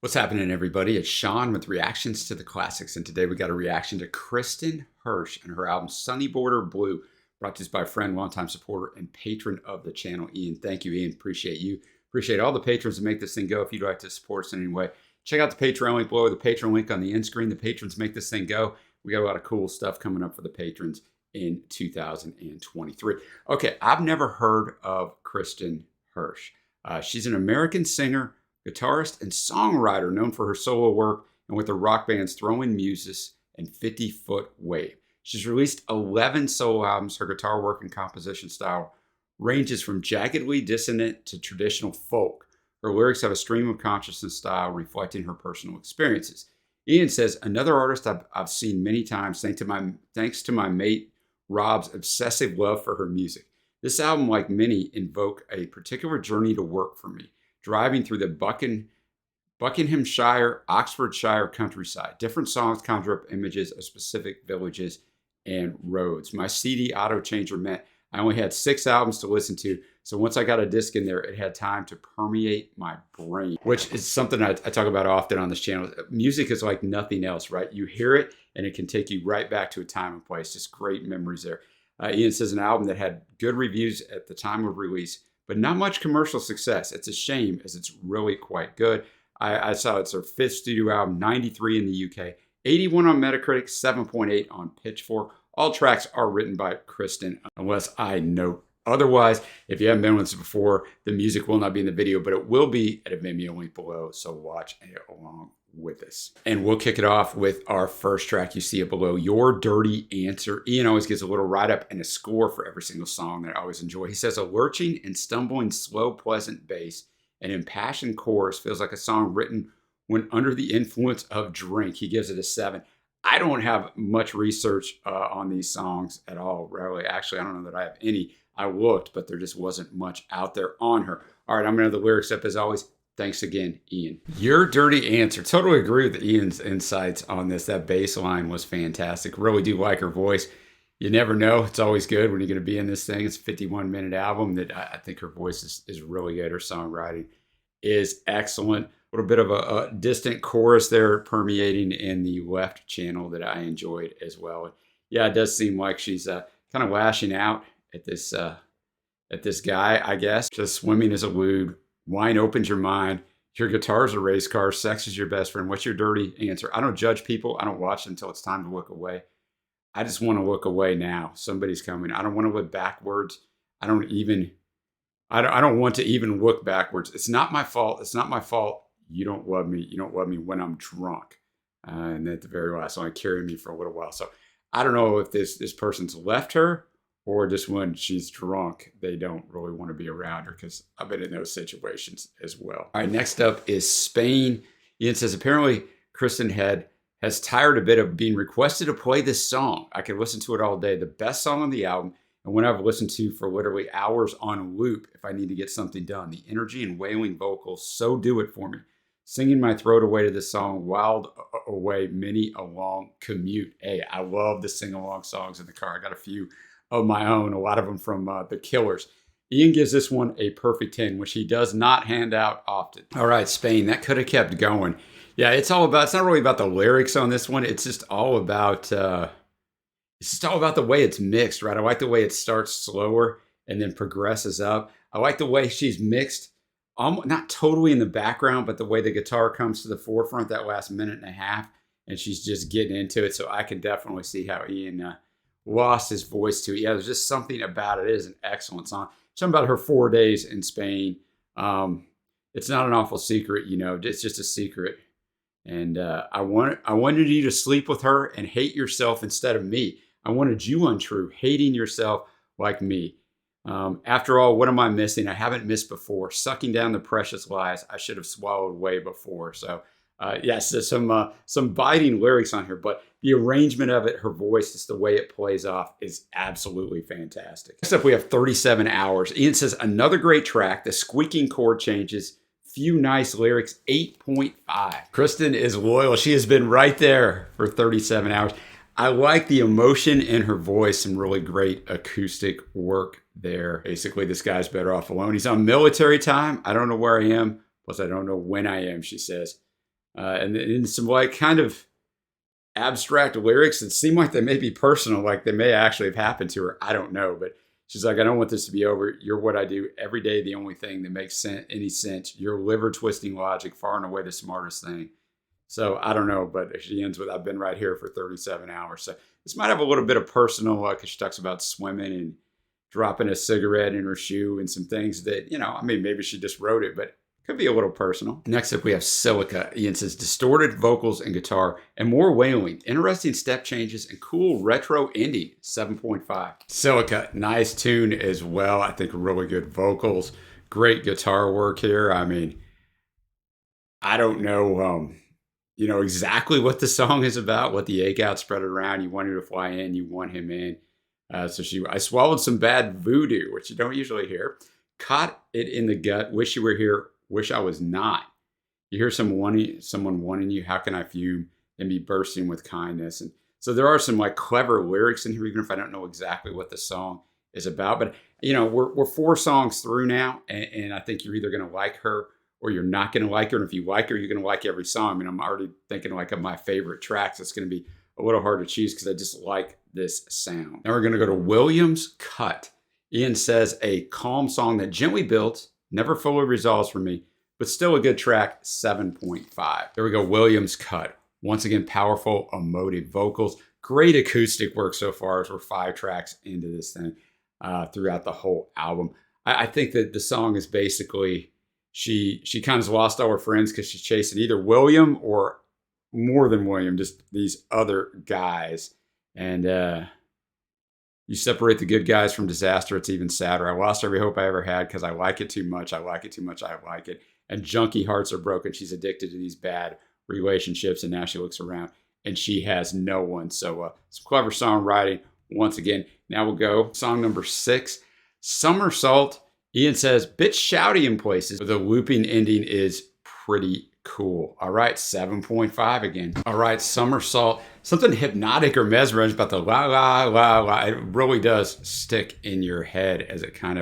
What's happening, everybody? It's Sean with Reactions to the Classics, and today we got a reaction to Kristin Hersh and her album Sunny Border Blue, brought to us by a friend, longtime supporter, and patron of the channel, Ian. Thank you, Ian. Appreciate you. Appreciate all the patrons that make this thing go. If you'd like to support us in any way, check out the Patreon link below, the Patreon link on the end screen. The patrons make this thing go. We got a lot of cool stuff coming up for the patrons in 2023. Okay, I've never heard of Kristin Hersh. She's an American singer, guitarist, and songwriter known for her solo work and with the rock bands Throwing Muses and 50-Foot Wave. She's released 11 solo albums. Her guitar work and composition style ranges from jaggedly dissonant to traditional folk. Her lyrics have a stream of consciousness style reflecting her personal experiences. Ian says, another artist I've seen many times thanks to my mate Rob's obsessive love for her music. This album, like many, invoke a particular journey to work for me, driving through the Buckinghamshire, Oxfordshire countryside. Different songs conjure up images of specific villages and roads. My CD auto changer meant I only had 6 albums to listen to, so once I got a disc in there, it had time to permeate my brain, which is something I talk about often on this channel. Music is like nothing else, right? You hear it, and it can take you right back to a time and place. Just great memories there. Ian says an album that had good reviews at the time of release, but not much commercial success. It's a shame, as it's really quite good. I saw it's her 5th studio album, 93 in the UK, 81 on Metacritic, 7.8 on Pitchfork. All tracks are written by Kristin, unless I note otherwise. If you haven't been with us before, the music will not be in the video, but it will be at a Vimeo link below, so watch it along with us. And we'll kick it off with our first track. You see it below, Your Dirty Answer. Ian always gives a little write-up and a score for every single song that I always enjoy. He says, a lurching and stumbling, slow, pleasant bass and impassioned chorus feels like a song written when under the influence of drink. He gives it a 7. I don't have much research on these songs at all, really. Actually, I don't know that I have any. I looked, but there just wasn't much out there on her. All right, I'm going to have the lyrics up as always. Thanks again, Ian. Your Dirty Answer. Totally agree with Ian's insights on this. That bass line was fantastic. Really do like her voice. You never know. It's always good when you're going to be in this thing. It's a 51-minute album that I think her voice is really good. Her songwriting is excellent. A little bit of a distant chorus there permeating in the left channel that I enjoyed as well. Yeah, it does seem like she's kind of lashing out at this guy, I guess. Just swimming is a lewd. Wine opens your mind. Your guitar's a race car. Sex is your best friend. What's your dirty answer? I don't judge people. I don't watch until it's time to look away. I just want to look away now. Somebody's coming. I don't want to look backwards. I don't want to even look backwards. It's not my fault. It's not my fault. You don't love me. You don't love me when I'm drunk. And at the very last song, carried me for a little while. So I don't know if this person's left her or just when she's drunk, they don't really want to be around her, because I've been in those situations as well. All right, next up is Spain. Ian says, apparently Kristin has tired a bit of being requested to play this song. I could listen to it all day. The best song on the album, and one I've listened to for literally hours on loop if I need to get something done. The energy and wailing vocals so do it for me. Singing my throat away to this song, whiled away many a long commute. Hey, I love the sing-along songs in the car. I got a few of my own, a lot of them from The Killers. Ian gives this one a perfect 10, which he does not hand out often. All right, Spain, that could have kept going. Yeah, it's not really about the lyrics on this one. It's just all about the way it's mixed, right? I like the way it starts slower and then progresses up. I like the way she's mixed, not totally in the background, but the way the guitar comes to the forefront that last minute and a half, and she's just getting into it. So I can definitely see how Ian lost his voice to it. Yeah, there's just something about it. It is an excellent song. Something about her 4 days in Spain. It's not an awful secret, it's just a secret. And I wanted you to sleep with her and hate yourself instead of me. I wanted you untrue, hating yourself like me. After all, what am I missing? I haven't missed before. Sucking down the precious lies I should have swallowed way before. So yes, there's some biting lyrics on here, but the arrangement of it, her voice, just the way it plays off is absolutely fantastic. Next up, we have 37 Hours. Ian says, another great track. The squeaking chord changes. Few nice lyrics, 8.5. Kristin is loyal. She has been right there for 37 hours. I like the emotion in her voice, some really great acoustic work there. Basically, this guy's better off alone. He's on military time. I don't know where I am, plus I don't know when I am, she says. and in some like kind of abstract lyrics that seem like they may be personal, like they may actually have happened to her. I don't know, but she's like, I don't want this to be over. You're what I do every day, the only thing that makes any sense. Your liver twisting logic, far and away the smartest thing. So I don't know, but she ends with, I've been right here for 37 hours. So this might have a little bit of personal, because she talks about swimming and dropping a cigarette in her shoe and some things that, I mean, maybe she just wrote it, but could be a little personal. Next up, we have Silica. Ian says, distorted vocals and guitar and more wailing, interesting step changes, and cool retro indie, 7.5. Silica, nice tune as well. I think really good vocals, great guitar work here. I mean, I don't know, exactly what the song is about, what the ache out spread it around. You want her to fly in, you want him in. I swallowed some bad voodoo, which you don't usually hear. Caught it in the gut, wish you were here, wish I was not. You hear someone wanting you, how can I fume and be bursting with kindness? And so there are some like clever lyrics in here, even if I don't know exactly what the song is about. But, we're 4 songs through now, and I think you're either going to like her or you're not going to like her. And if you like her, you're going to like every song. I mean, I'm already thinking like of my favorite tracks. It's going to be a little hard to choose because I just like this sound. Now we're going to go to Williams Cut. Ian says, a calm song that gently builds, never fully resolves for me, but still a good track, 7.5. There we go, Williams Cut. Once again, powerful, emotive vocals. Great acoustic work so far as we're 5 tracks into this thing throughout the whole album. I think that the song is basically, she kind of lost all her friends because she's chasing either William or more than William, just these other guys. And you separate the good guys from disaster, it's even sadder. I lost every hope I ever had because I like it too much. I like it too much. I like it. And junkie hearts are broken. She's addicted to these bad relationships. And now she looks around and she has no one. So some clever songwriting once again. Now we'll go song number 6, Somersault. Ian says, bit shouty in places, but the looping ending is pretty cool. All right, 7.5 again. All right, Somersault. Something hypnotic or mesmerizing about the la la la la. It really does stick in your head as it kind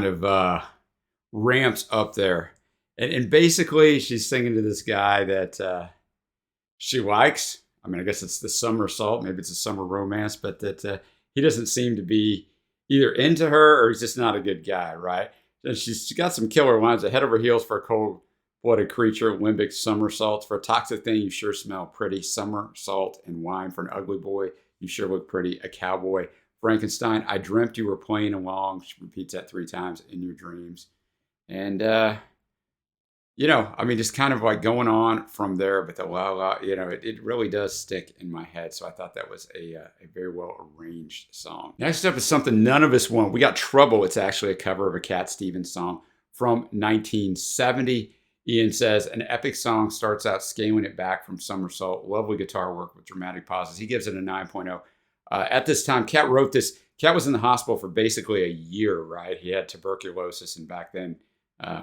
of ramps up there. And basically, she's singing to this guy that she likes. I mean, I guess it's the somersault. Maybe it's a summer romance, but that he doesn't seem to be either into her or he's just not a good guy, right? And she's got some killer lines. Head over heels for a cold-blooded creature, limbic somersaults. For a toxic thing, you sure smell pretty. Somersault and wine. For an ugly boy, you sure look pretty. A cowboy. Frankenstein, I dreamt you were playing along. She repeats that 3 times in your dreams. And, I mean, just kind of like going on from there, but the la la, it really does stick in my head. So I thought that was a very well arranged song. Next up is something none of us want. We got Trouble. It's actually a cover of a Cat Stevens song from 1970. Ian says, an epic song starts out scaling it back from Somersault. Lovely guitar work with dramatic pauses. He gives it a 9.0. At this time, Cat wrote this. Cat was in the hospital for basically a year, right? He had tuberculosis, and back then,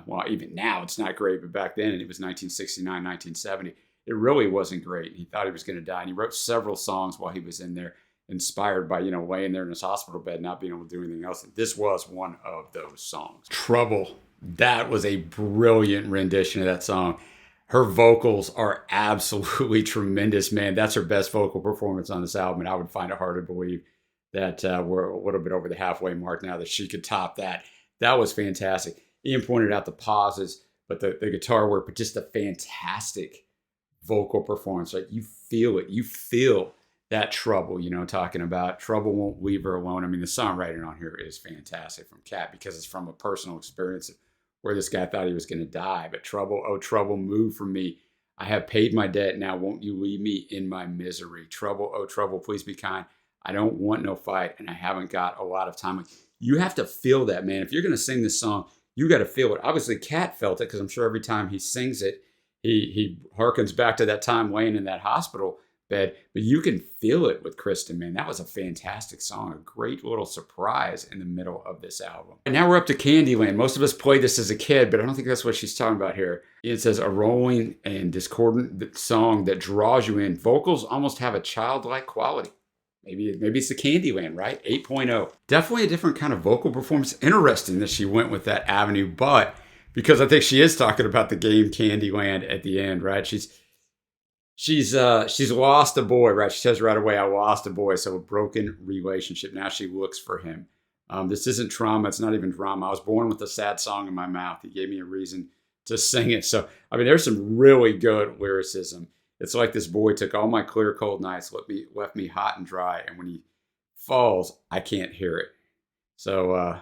well, even now it's not great, but back then, and it was 1969, 1970, it really wasn't great. He thought he was going to die, and he wrote several songs while he was in there, inspired by, laying there in his hospital bed, not being able to do anything else. And this was one of those songs. Trouble. That was a brilliant rendition of that song. Her vocals are absolutely tremendous, man. That's her best vocal performance on this album, and I would find it hard to believe that we're a little bit over the halfway mark now that she could top that. That was fantastic. Ian pointed out the pauses, but the guitar work, but just a fantastic vocal performance. Like, you feel it. You feel that trouble, talking about trouble won't leave her alone. I mean, the songwriting on here is fantastic from Cat because it's from a personal experience where this guy thought he was going to die. But trouble, oh, trouble, move from me. I have paid my debt. Now won't you leave me in my misery? Trouble, oh, trouble, please be kind. I don't want no fight, and I haven't got a lot of time. Like, you have to feel that, man. If you're going to sing this song, you got to feel it. Obviously, Cat felt it because I'm sure every time he sings it, he harkens back to that time laying in that hospital bed. But you can feel it with Kristin, man. That was a fantastic song, a great little surprise in the middle of this album. And now we're up to Candyland. Most of us played this as a kid, but I don't think that's what she's talking about here. It says, a rolling and discordant song that draws you in. Vocals almost have a childlike quality. Maybe it's the Candyland, right? 8.0. Definitely a different kind of vocal performance. Interesting that she went with that avenue, but because I think she is talking about the game Candyland at the end, right? She's lost a boy, right? She says right away, I lost a boy. So a broken relationship. Now she looks for him. This isn't trauma. It's not even drama. I was born with a sad song in my mouth. He gave me a reason to sing it. So, I mean, there's some really good lyricism. It's like this boy took all my clear, cold nights, left me hot and dry. And when he falls, I can't hear it. So,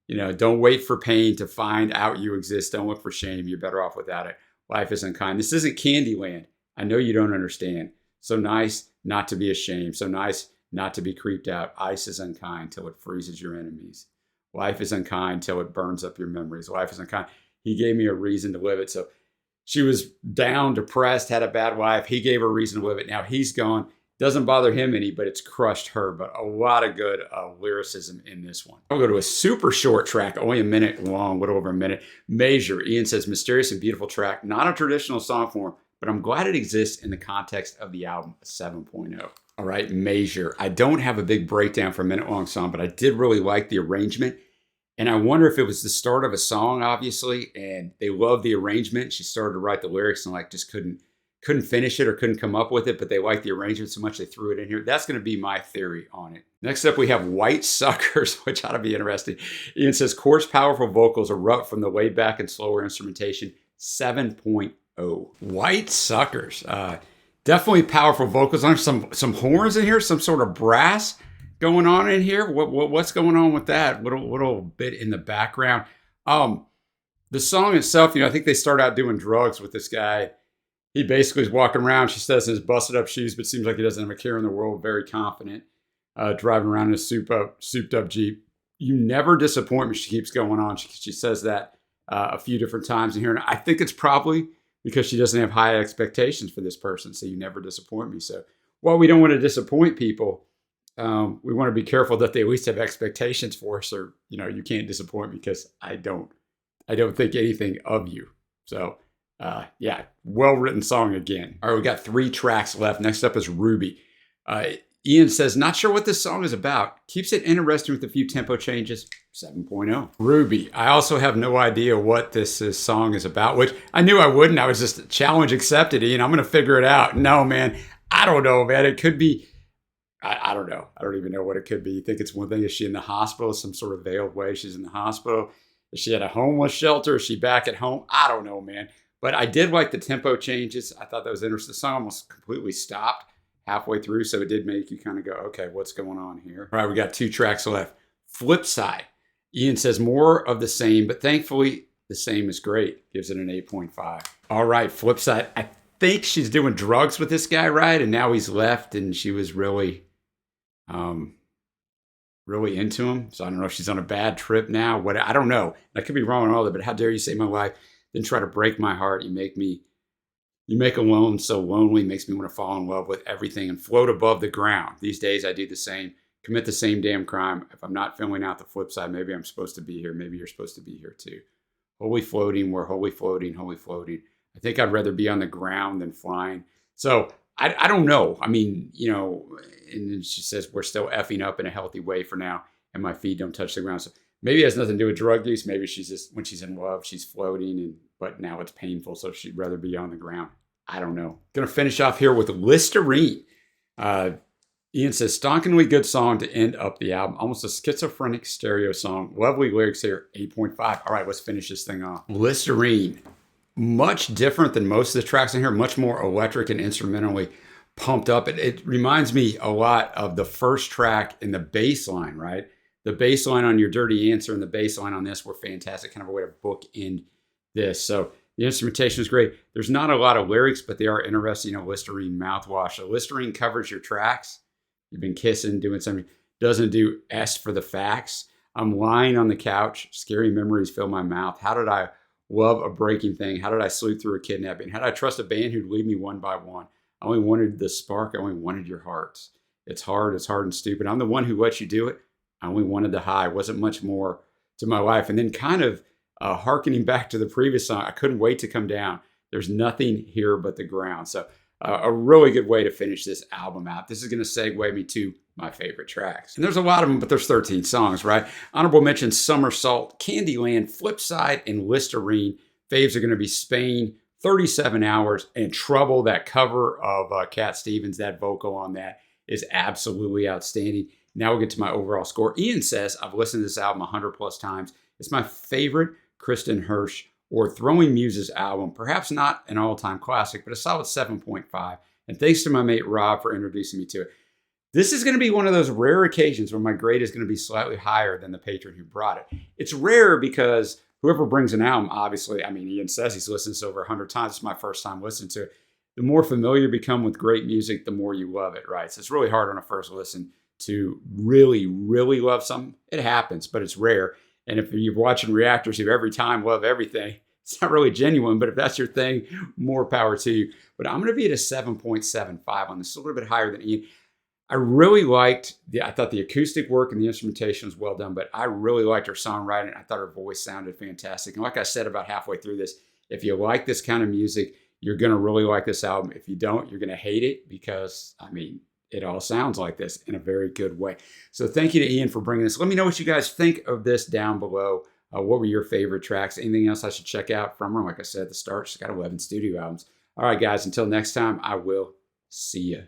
don't wait for pain to find out you exist. Don't look for shame. You're better off without it. Life is unkind. This isn't Candyland. I know you don't understand. So nice not to be ashamed. So nice not to be creeped out. Ice is unkind till it freezes your enemies. Life is unkind till it burns up your memories. Life is unkind. He gave me a reason to live it. So she was down, depressed, had a bad life. He gave her a reason to live it. Now he's gone. Doesn't bother him any, but it's crushed her. But a lot of good lyricism in this one. I'll go to a super short track, only a minute long, a little over a minute. Measure. Ian says, mysterious and beautiful track. Not a traditional song form, but I'm glad it exists in the context of the album, 7.0. All right, Measure. I don't have a big breakdown for a minute-long song, but I did really like the arrangement. And I wonder if it was the start of a song, obviously, and they loved the arrangement. She started to write the lyrics and just couldn't finish it or couldn't come up with it, but they liked the arrangement so much they threw it in here. That's going to be my theory on it. Next up, we have White Suckers, which ought to be interesting. Ian says, coarse, powerful vocals erupt from the way back and slower instrumentation, 7.0. White Suckers. Definitely powerful vocals. There's some horns in here, some sort of brass going on in here. What's going on with that? Little bit in the background. The song itself, I think they start out doing drugs with this guy. He basically is walking around, she says, in his busted up shoes, but seems like he doesn't have a care in the world. Very confident, driving around in a souped up Jeep. You never disappoint me. She keeps going on. She says that a few different times in here. And I think it's probably because she doesn't have high expectations for this person. So you never disappoint me. So while we don't want to disappoint people, we want to be careful that they at least have expectations for us, or, you can't disappoint me because I don't think anything of you. So, well-written song again. All right, we got 3 tracks left. Next up is Ruby. Ian says, not sure what this song is about. Keeps it interesting with a few tempo changes. 7.0. Ruby. I also have no idea what this song is about, which I knew I wouldn't. I was just challenge accepted, Ian. I'm going to figure it out. No, man. I don't know, man. It could be, I don't know. I don't even know what it could be. You think it's one thing? Is she in the hospital? Some sort of veiled way she's in the hospital? Is she at a homeless shelter? Is she back at home? I don't know, man. But I did like the tempo changes. I thought that was interesting. The song almost completely stopped halfway through, so it did make you kind of go, okay, what's going on here? All right, we got 2 tracks left. Flip Side. Ian says more of the same, but thankfully the same is great. Gives it an 8.5. All right, Flip Side. I think she's doing drugs with this guy, right? And now he's left, and she was really into him. So I don't know if she's on a bad trip now. I don't know. I could be wrong on all that, but how dare you save my life, then try to break my heart. You make alone so lonely, makes me want to fall in love with everything and float above the ground. These days I do the same, commit the same damn crime. If I'm not filling out the flip side, maybe I'm supposed to be here. Maybe you're supposed to be here too. Holy floating, we're holy floating, holy floating. I think I'd rather be on the ground than flying. So I don't know. I mean, and then she says, we're still effing up in a healthy way for now, and my feet don't touch the ground. So maybe it has nothing to do with drug use. Maybe she's just, when she's in love, she's floating, but now it's painful, so she'd rather be on the ground. I don't know. Going to finish off here with Listerine. Ian says, stonkingly good song to end up the album. Almost a schizophrenic stereo song. Lovely lyrics here, 8.5. All right, let's finish this thing off. Listerine. Much different than most of the tracks in here. Much more electric and instrumentally pumped up. It reminds me a lot of the first track in the bass line, right? The bass line on Your Dirty Answer and the bass line on this were fantastic. Kind of a way to bookend this. So the instrumentation is great. There's not a lot of lyrics, but they are interesting. Listerine mouthwash. So Listerine covers your tracks. You've been kissing, doing something. Doesn't do S for the facts. I'm lying on the couch. Scary memories fill my mouth. How did I love a breaking thing? How did I sleep through a kidnapping? How did I trust a band who'd leave me one by one? I only wanted the spark. I only wanted your hearts. It's hard and stupid. I'm the one who let you do it. I only wanted the high. Wasn't much more to my life. And then kind of hearkening back to the previous song, I couldn't wait to come down. There's nothing here but the ground. So a really good way to finish this album out. This is going to segue me to my favorite tracks. And there's a lot of them, but there's 13 songs, right? Honorable mention, Somersault, Candyland, Flipside, and Listerine. Faves are going to be Spain, 37 Hours, and Trouble. That cover of Cat Stevens, that vocal on that is absolutely outstanding. Now we'll get to my overall score. Ian says, I've listened to this album 100 plus times. It's my favorite Kristin Hersh or Throwing Muses album. Perhaps not an all-time classic, but a solid 7.5. And thanks to my mate Rob for introducing me to it. This is going to be one of those rare occasions where my grade is going to be slightly higher than the patron who brought it. It's rare because whoever brings an album, obviously, I mean, Ian says he's listened to this over 100 times. It's my first time listening to it. The more familiar you become with great music, the more you love it, right? So it's really hard on a first listen to really, really love something. It happens, but it's rare. And if you're watching reactors who every time love everything, it's not really genuine, but if that's your thing, more power to you. But I'm going to be at a 7.75 on this, a little bit higher than Ian. I really liked, I thought the acoustic work and the instrumentation was well done, but I really liked her songwriting. I thought her voice sounded fantastic. And like I said about halfway through this, if you like this kind of music, you're going to really like this album. If you don't, you're going to hate it because, I mean, it all sounds like this in a very good way. So thank you to Ian for bringing this. Let me know what you guys think of this down below. What were your favorite tracks? Anything else I should check out from her? Like I said at the start, she's got 11 studio albums. All right, guys, until next time, I will see you.